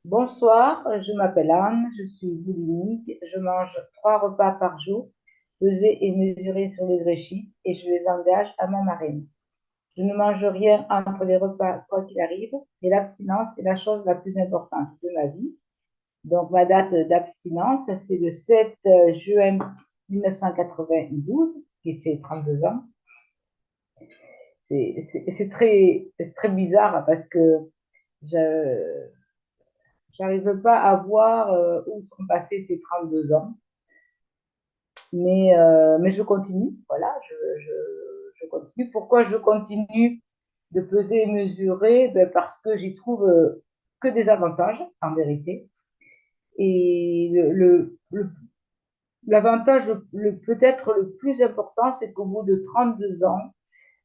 Bonsoir, je m'appelle Anne, je suis boulimique, je mange 3 repas par jour, pesés et mesurés sur le Gréchit, et je les engage à ma marraine. Je ne mange rien entre les repas, quoi qu'il arrive, et l'abstinence est la chose la plus importante de ma vie. Donc, ma date d'abstinence, c'est le 7 juin 1992, qui fait 32 ans. C'est très bizarre parce que je n'arrive pas à voir où sont passés ces 32 ans. Mais je continue, voilà, je continue. Pourquoi je continue de peser et mesurer? Ben, parce que j'y trouve que des avantages, en vérité. Et l'avantage peut-être le plus important, c'est qu'au bout de 32 ans,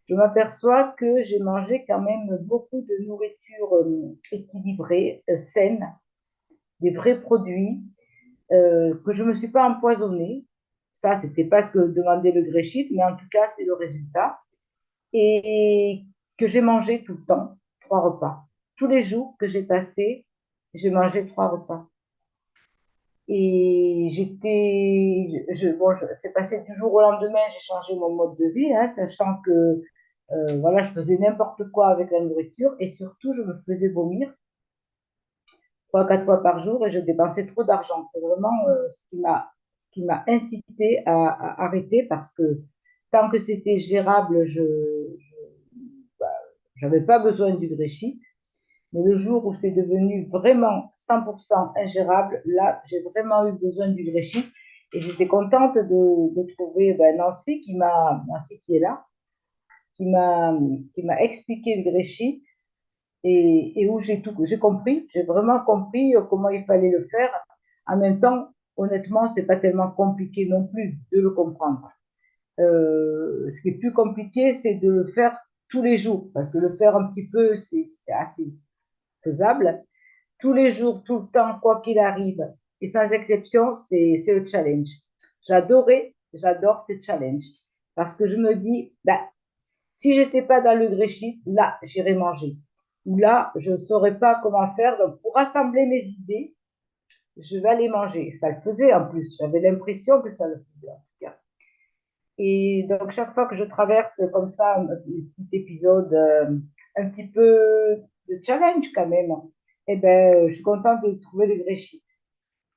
je m'aperçois que j'ai mangé quand même beaucoup de nourriture équilibrée, saine, des vrais produits, que je ne me suis pas empoisonnée. Ça, c'était pas ce que demandait le Gréchit, mais en tout cas, c'est le résultat. Et que j'ai mangé tout le temps, 3 repas. Tous les jours que j'ai passé, j'ai mangé 3 repas. Et c'est passé du jour au lendemain, j'ai changé mon mode de vie, hein, sachant que voilà, je faisais n'importe quoi avec la nourriture et surtout, je me faisais vomir 3, 4 fois par jour et je dépensais trop d'argent. C'est vraiment ce qui m'a incité à arrêter parce que tant que c'était gérable, j'avais pas besoin du Gréchit. Mais le jour où c'est devenu vraiment 100% ingérable, là, j'ai vraiment eu besoin du Gréchit. Et j'étais contente de trouver Nancy qui est là, qui m'a, qui m'a expliqué le Gréchit et où j'ai compris, j'ai vraiment compris comment il fallait le faire. En même temps, honnêtement, c'est pas tellement compliqué non plus de le comprendre. Ce qui est plus compliqué, c'est de le faire tous les jours, parce que le faire un petit peu, c'est assez faisable. Tous les jours, tout le temps, quoi qu'il arrive, et sans exception, c'est le challenge. J'adore ces challenges, parce que je me dis, bah, si j'étais pas dans le Gréchit, là, j'irais manger. Ou là, je ne saurais pas comment faire. Donc, pour rassembler mes idées, je vais aller manger. Ça le faisait en plus. J'avais l'impression que ça le faisait en tout cas. Et donc, chaque fois que je traverse comme ça un petit épisode, un petit peu de challenge quand même, eh ben, je suis contente de trouver le Gréchit.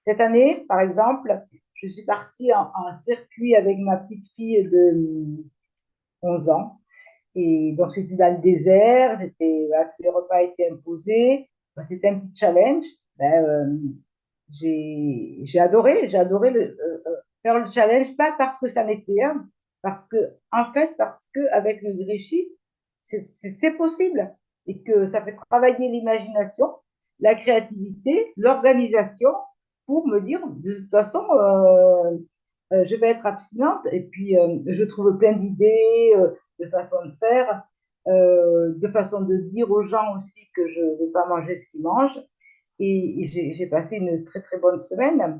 Cette année, par exemple, je suis partie en circuit avec ma petite fille de 11 ans. Et donc, c'était dans le désert, tous les repas étaient imposés. Ben, c'était un petit challenge. Ben, j'ai adoré faire le challenge, pas parce que ça n'était un, parce que avec le Gréchit, c'est possible et que ça fait travailler l'imagination, la créativité, l'organisation pour me dire, de toute façon, je vais être abstinente et puis je trouve plein d'idées, de façon de faire, de façon de dire aux gens aussi que je ne vais pas manger ce qu'ils mangent. Et j'ai passé une très très bonne semaine.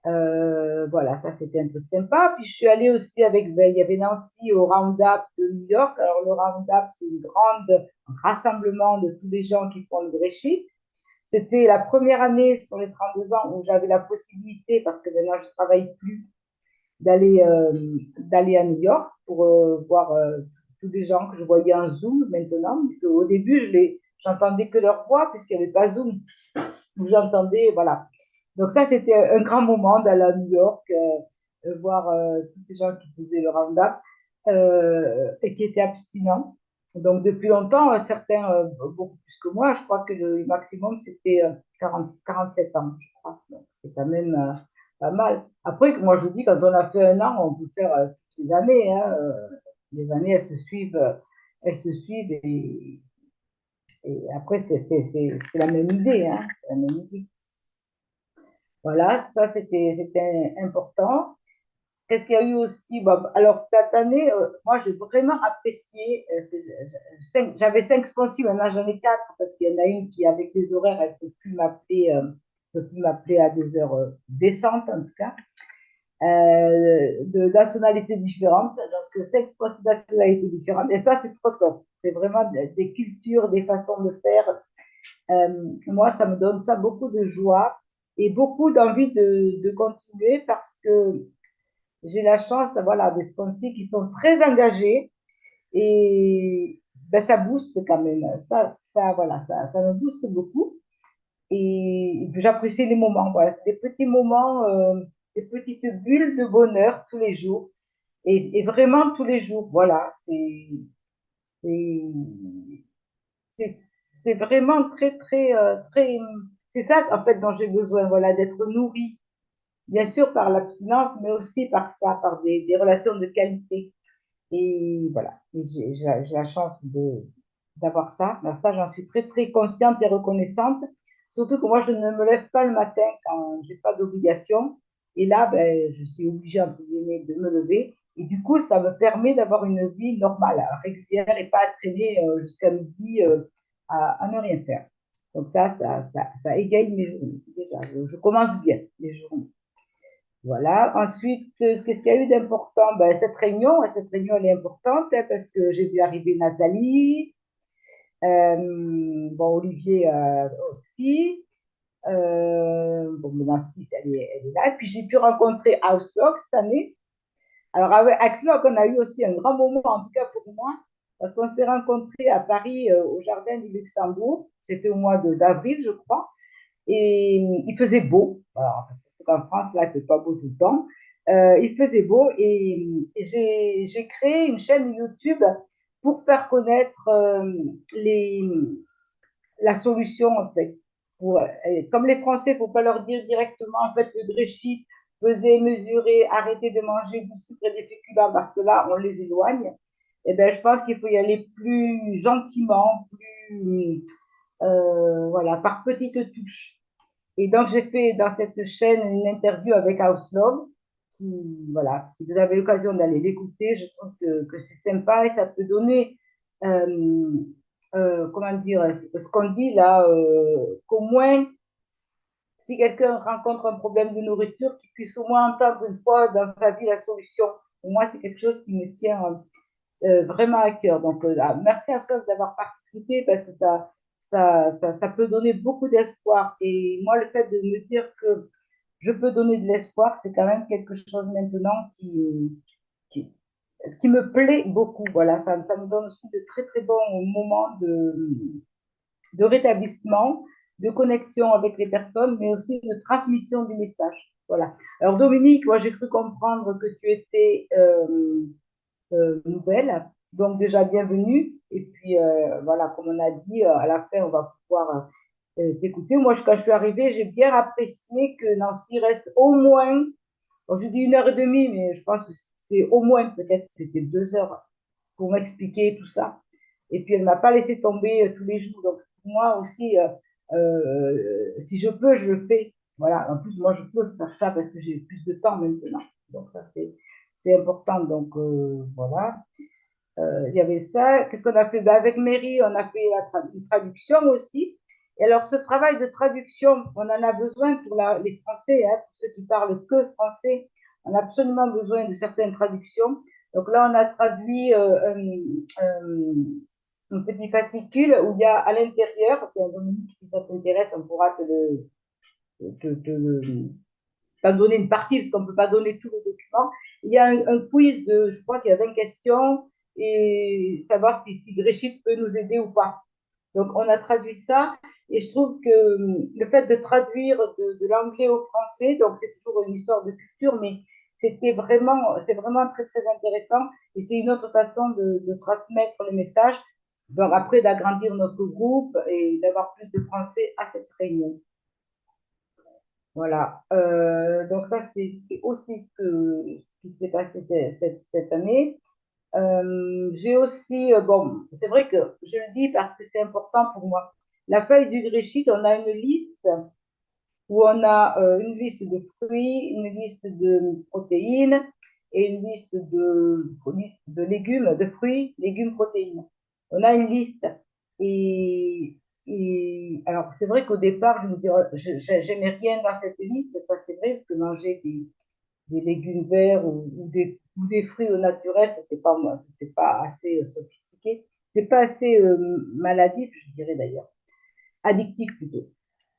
Voilà, ça c'était un truc sympa. Puis je suis allée aussi ben, il y avait Nancy au Roundup de New York. Alors le Roundup, c'est une grande rassemblement de tous les gens qui font le Gréchit. C'était la première année sur les 32 ans où j'avais la possibilité, parce que maintenant je ne travaille plus, d'aller d'aller à New York pour voir tous les gens que je voyais en Zoom maintenant. Au début, j'entendais que leur voix puisqu'il n'y avait pas Zoom. Où j'entendais, voilà. Donc ça, c'était un grand moment d'aller à New York, voir tous ces gens qui faisaient le round-up et qui étaient abstinents. Donc depuis longtemps, certains beaucoup plus que moi, je crois que le maximum c'était 47 ans, je crois. Donc c'est quand même pas mal. Après, moi je vous dis, quand on a fait un an, on peut faire toutes les années. Hein, les années, elles se suivent et après c'est la même idée. Hein, c'est la même idée. Voilà, ça c'était important. Qu'est-ce qu'il y a eu aussi? Bon, alors cette année, moi j'ai vraiment apprécié. J'avais 5 sponsoring, maintenant j'en ai 4 parce qu'il y en a une qui, avec les horaires, elle ne peut plus m'appeler à des heures décentes en tout cas, de nationalités différentes. Donc 5 nationalités différentes. Et ça, c'est trop top. C'est vraiment des cultures, des façons de faire. Moi, ça me donne ça beaucoup de joie et beaucoup d'envie de continuer parce que j'ai la chance d'avoir là, des sponsors qui sont très engagés et ben, ça booste quand même. Voilà, ça me booste beaucoup et j'apprécie les moments. Voilà, c'est des petits moments, des petites bulles de bonheur tous les jours et vraiment tous les jours. Voilà, c'est, c'est c'est vraiment très, c'est ça en fait dont j'ai besoin, voilà, d'être nourrie, bien sûr par la finance, mais aussi par ça, par des relations de qualité. Et voilà, et j'ai la chance d'avoir ça. Alors ça, j'en suis très consciente et reconnaissante. Surtout que moi, je ne me lève pas le matin quand j'ai pas d'obligation. Et là, ben, je suis obligée, entre guillemets, de me lever. Et du coup, ça me permet d'avoir une vie normale, régulière et pas à traîner jusqu'à midi à ne rien faire. Donc ça égaye mes journées. Déjà, je commence bien les journées. Voilà. Ensuite, qu'est-ce qu'il y a eu d'important? Ben, cette réunion, elle est importante hein, parce que j'ai vu arriver Nathalie, bon, Olivier aussi. Bon, mais Nancy, elle est là. Et puis, j'ai pu rencontrer Houselog cette année. Alors, avec Houselog, on a eu aussi un grand moment, en tout cas pour moi, parce qu'on s'est rencontrés à Paris, au Jardin du Luxembourg. C'était au mois d'avril, je crois. Et il faisait beau. Alors, en France, là, il ne fait pas beau tout le temps. Il faisait beau et j'ai créé une chaîne YouTube pour faire connaître la solution, en fait. Comme les Français, il ne faut pas leur dire directement, en fait, le Dreychi, peser, mesurer, arrêter de manger du sucre et des féculents parce que là, on les éloigne. Eh ben, je pense qu'il faut y aller plus gentiment, plus, voilà, par petites touches. Et donc, j'ai fait dans cette chaîne une interview avec Auslov, qui, voilà, si vous avez l'occasion d'aller l'écouter, je trouve que c'est sympa et ça peut donner, euh, comment dire, ce qu'on dit là, qu'au moins, si quelqu'un rencontre un problème de nourriture, qu'il puisse au moins entendre une fois dans sa vie la solution. Pour moi, c'est quelque chose qui me tient vraiment à cœur. Donc, merci à tous d'avoir participé parce que ça peut donner beaucoup d'espoir. Et moi, le fait de me dire que je peux donner de l'espoir, c'est quand même quelque chose maintenant qui, qui me plaît beaucoup. Voilà, ça me donne aussi de très bons moments de rétablissement, de connexion avec les personnes, mais aussi de transmission du message. Voilà. Alors, Dominique, moi, j'ai cru comprendre que tu étais nouvelle. Donc déjà, bienvenue. Et puis, voilà, comme on a dit, à la fin, on va pouvoir t'écouter. Moi, quand je suis arrivée, j'ai bien apprécié que Nancy reste au moins, bon, je dis 1 heure et demie, mais je pense que c'est au moins, peut-être, c'était 2 heures pour m'expliquer tout ça. Et puis, elle ne m'a pas laissé tomber tous les jours. Donc, pour moi aussi, si je peux, je le fais. Voilà. En plus, moi, je peux faire ça parce que j'ai plus de temps maintenant. Donc, ça, c'est important. Donc, voilà. Il y avait ça. Qu'est-ce qu'on a fait? Ben, avec Mary, on a fait une traduction aussi. Et alors, ce travail de traduction, on en a besoin pour les Français, hein, pour ceux qui parlent que français. On a absolument besoin de certaines traductions. Donc là, on a traduit un petit fascicule où il y a à l'intérieur, Dominique, si ça t'intéresse, on pourra t'en donner une partie, parce qu'on ne peut pas donner tout le document. Il y a un quiz de, je crois qu'il y a 20 questions, et savoir si Gréchit peut nous aider ou pas. Donc, on a traduit ça, et je trouve que le fait de traduire de l'anglais au français, donc c'est toujours une histoire de culture, mais c'est vraiment très intéressant, et c'est une autre façon de transmettre le message. Donc, après, d'agrandir notre groupe et d'avoir plus de Français à cette réunion. Voilà. Donc ça, c'est aussi ce qui s'est passé cette année. J'ai aussi, bon, c'est vrai que je le dis parce que c'est important pour moi. La feuille du Gréchit, on a une liste où on a une liste de fruits, une liste de protéines et une liste de légumes, de fruits, légumes, protéines. On a une liste. Et, alors, c'est vrai qu'au départ, je me disais, j'aimais rien dans cette liste, ça c'est vrai, parce que manger des légumes verts ou des fruits au naturel, c'était pas assez sophistiqué, c'est pas assez maladif, je dirais d'ailleurs. addictif plutôt.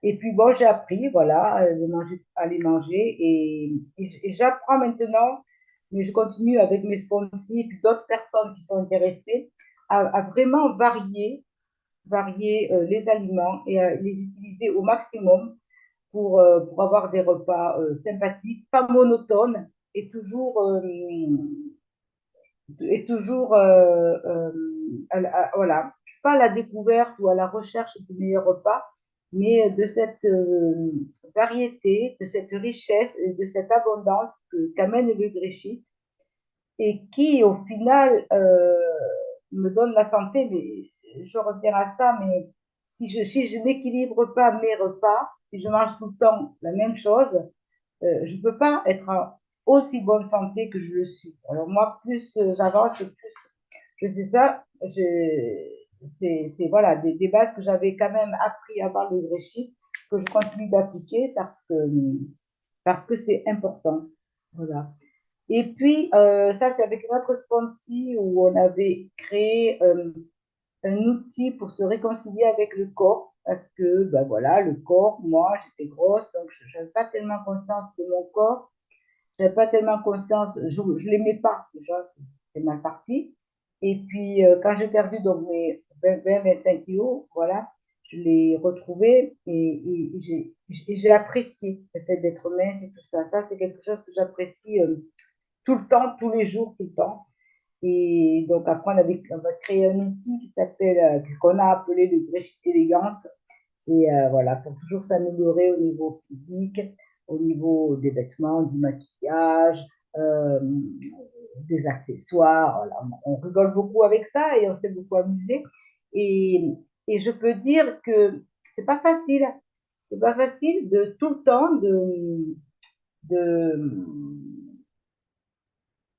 Et puis bon, j'ai appris, voilà, de manger, à les manger et j'apprends maintenant, mais je continue avec mes sponsors et puis d'autres personnes qui sont intéressées à vraiment varier les aliments et à les utiliser au maximum pour avoir des repas sympathiques, pas monotones et toujours voilà, pas à la découverte ou à la recherche du meilleur repas, mais de cette variété, de cette richesse et de cette abondance qu'amène le Gréchit et qui, au final, me donne la santé. Mais je reviens à ça, mais si je n'équilibre pas mes repas, si je mange tout le temps la même chose, je ne peux pas être en aussi bonne santé que je le suis. Alors moi, plus j'avance, plus je sais ça. C'est voilà, des bases que j'avais quand même appris avant le Gréchit, que je continue d'appliquer parce que c'est important. Voilà. Et puis, ça, c'est avec notre sponsor où on avait créé un outil pour se réconcilier avec le corps. Parce que, ben voilà, le corps, moi, j'étais grosse, donc je n'avais pas tellement conscience de mon corps. Je n'avais pas tellement conscience, je ne l'aimais pas, déjà, c'est mal parti. Et puis, quand j'ai perdu donc mes 20-25 kilos, voilà, je l'ai retrouvé et j'ai apprécié le fait d'être mince et tout ça. Ça, c'est quelque chose que j'apprécie tout le temps, tous les jours, tout le temps. Et donc, après, on va créer un outil qui s'appelle, qu'on a appelé le Gréchit Élégance. C'est voilà, pour toujours s'améliorer au niveau physique, au niveau des vêtements, du maquillage, euh, des accessoires. Voilà. On rigole beaucoup avec ça et on s'est beaucoup amusé. Et, et je peux dire que c'est pas facile. C'est pas facile de tout le temps de,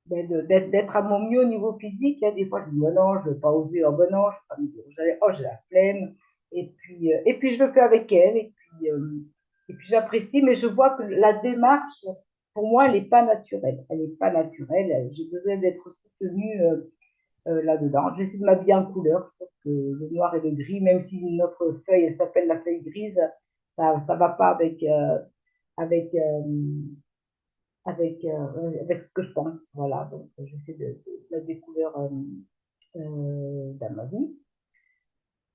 d'être à mon mieux au niveau physique. Il y a des fois, je me dis, oh non, je ne vais pas oser, oh ben non, je vais pas me dire, oh, j'ai la flemme. Et puis, je le fais avec elle, et puis j'apprécie, mais je vois que la démarche, pour moi, elle n'est pas naturelle. Elle n'est pas naturelle. J'ai besoin d'être soutenue là-dedans. J'essaie de m'habiller en couleur. Je trouve que le noir et le gris, même si notre feuille, elle s'appelle la feuille grise, ça ne va pas avec, avec ce que je pense. Voilà, donc j'essaie de mettre des couleurs dans ma vie.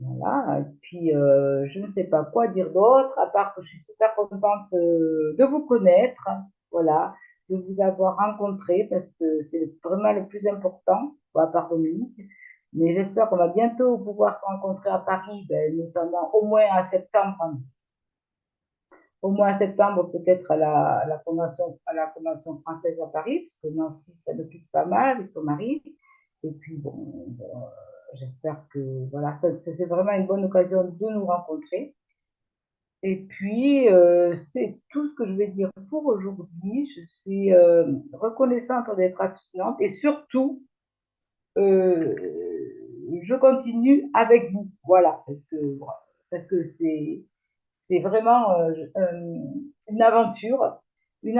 Voilà, et puis je ne sais pas quoi dire d'autre, à part que je suis super contente de vous connaître, voilà, de vous avoir rencontré, parce que c'est vraiment le plus important, bon, à part Dominique. Mais j'espère qu'on va bientôt pouvoir se rencontrer à Paris, ben, notamment au moins en septembre, peut-être à la Convention française à Paris, parce que Nancy, ça m'occupe pas mal avec son mari. Et puis, bon, j'espère que voilà, c'est vraiment une bonne occasion de nous rencontrer. Et puis, c'est tout ce que je vais dire pour aujourd'hui. Je suis reconnaissante d'être abstinente et surtout, euh, je continue avec vous. Voilà, parce que c'est vraiment une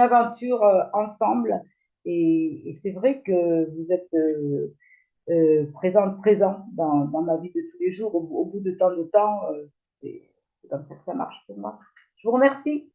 aventure ensemble. Et c'est vrai que vous êtes présent dans ma vie de tous les jours. Au bout de tant de temps, c'est comme ça que ça marche pour moi. Je vous remercie.